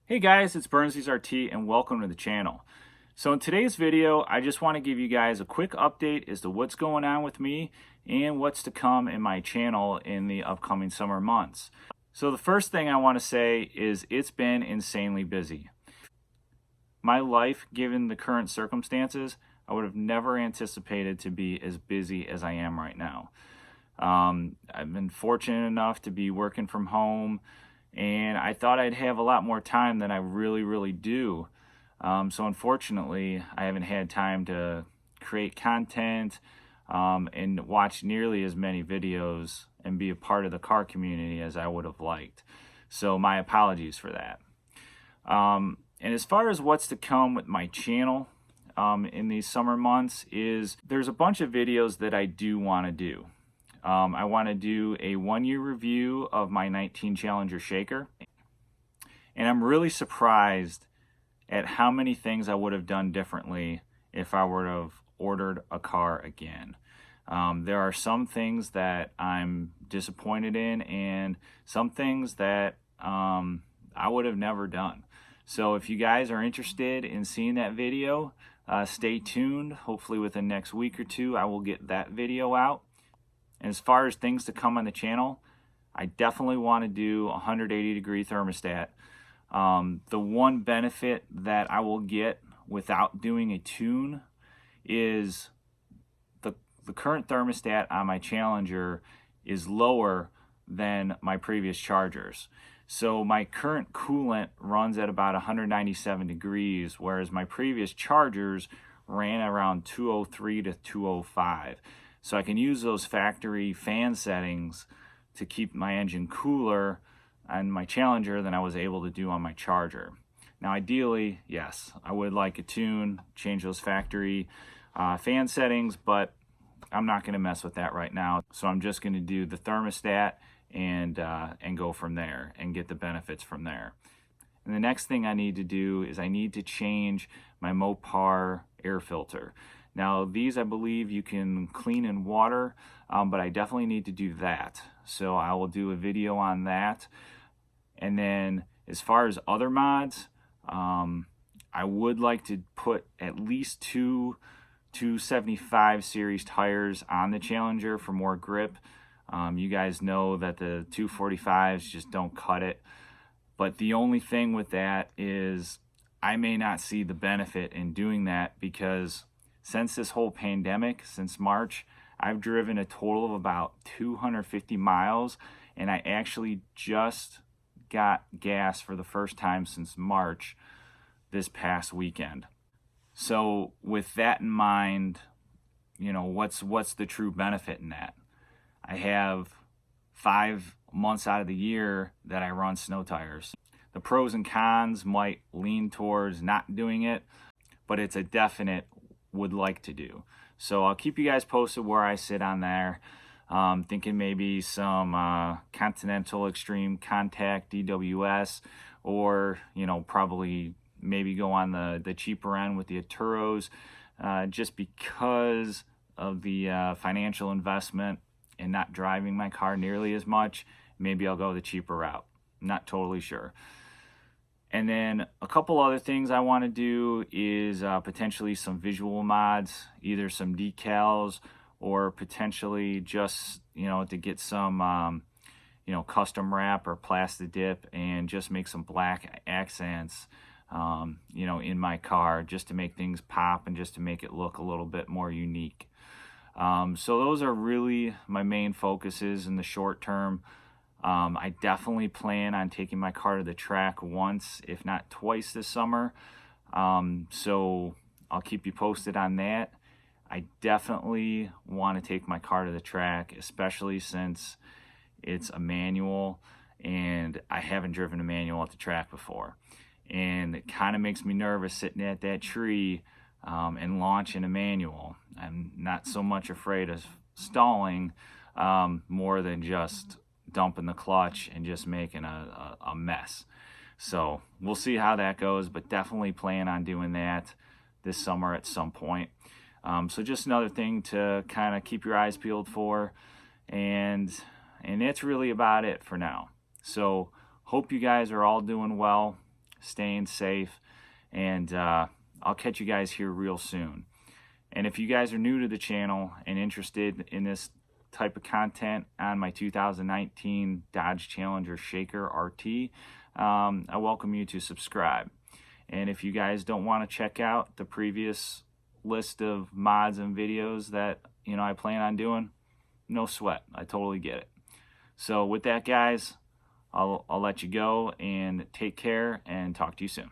Hey guys, it's Burnsies RT and welcome to the channel. So in today's video, I just want to give you guys a quick update as to what's going on with me and what's to come in my channel in the upcoming summer months. So the first thing I want to say is it's been insanely busy. My life, given the current circumstances, I would have never anticipated to be as busy as I am right now. I've been fortunate enough to be working from home, and I thought I'd have a lot more time than I really do. So unfortunately, I haven't had time to create content and watch nearly as many videos and be a part of the car community as I would have liked. So my apologies for that. And as far as what's to come with my channel in these summer months is there's a bunch of videos that I do want to do. I want to do a 1-year review of my 19 Challenger Shaker. And I'm really surprised at how many things I would have done differently if I would have ordered a car again. There are some things that I'm disappointed in and some things that I would have never done. So if you guys are interested in seeing that video, stay tuned. Hopefully within the next week or two, I will get that video out. And as far as things to come on the channel, I definitely want to do a 180-degree thermostat. The one benefit that I will get without doing a tune is the current thermostat on my Challenger is lower than my previous Chargers. So my current coolant runs at about 197 degrees, whereas my previous Chargers ran around 203 to 205. So I can use those factory fan settings to keep my engine cooler on my Challenger than I was able to do on my Charger. Now ideally, yes, I would like a tune, change those factory fan settings, but I'm not going to mess with that right now. So I'm just going to do the thermostat and go from there and get the benefits from there. And the next thing I need to do is I need to change my Mopar air filter. Now these I believe you can clean in water, but I definitely need to do that. So I will do a video on that. And then as far as other mods, I would like to put at least two 275 series tires on the Challenger for more grip. You guys know that the 245s just don't cut it. But the only thing with that is I may not see the benefit in doing that because since this whole pandemic, since March, I've driven a total of about 250 miles, and I actually just got gas for the first time since March this past weekend. So with that in mind, you know, what's the true benefit in that? I have 5 months out of the year that I run snow tires. The pros and cons might lean towards not doing it, but it's a definite would like to do. So I'll keep you guys posted where I sit on there. Thinking maybe some Continental Extreme Contact DWS, or you know, probably maybe go on the cheaper end with the Aturos, just because of the financial investment and not driving my car nearly as much. Maybe I'll go the cheaper route. Not totally sure. And then a couple other things I want to do is potentially some visual mods, either some decals or potentially just, you know, to get some, you know, custom wrap or plastic dip and just make some black accents, you know, in my car just to make things pop and just to make it look a little bit more unique. So those are really my main focuses in the short term. I definitely plan on taking my car to the track once, if not twice this summer. So I'll keep you posted on that. I definitely want to take my car to the track, especially since it's a manual and I haven't driven a manual at the track before. And it kind of makes me nervous sitting at that tree and launching a manual. I'm not so much afraid of stalling, more than just dumping the clutch and just making a mess. So we'll see how that goes, but definitely plan on doing that this summer at some point. So just another thing to kind of keep your eyes peeled for, and that's really about it for now. So hope you guys are all doing well. staying safe, and I'll catch you guys here real soon. And if you guys are new to the channel and interested in this type of content on my 2019 Dodge Challenger Shaker RT, I welcome you to subscribe. And if you guys don't want to check out the previous list of mods and videos that I plan on doing, no sweat. I totally get it. So with that, guys, I'll let you go and take care and talk to you soon.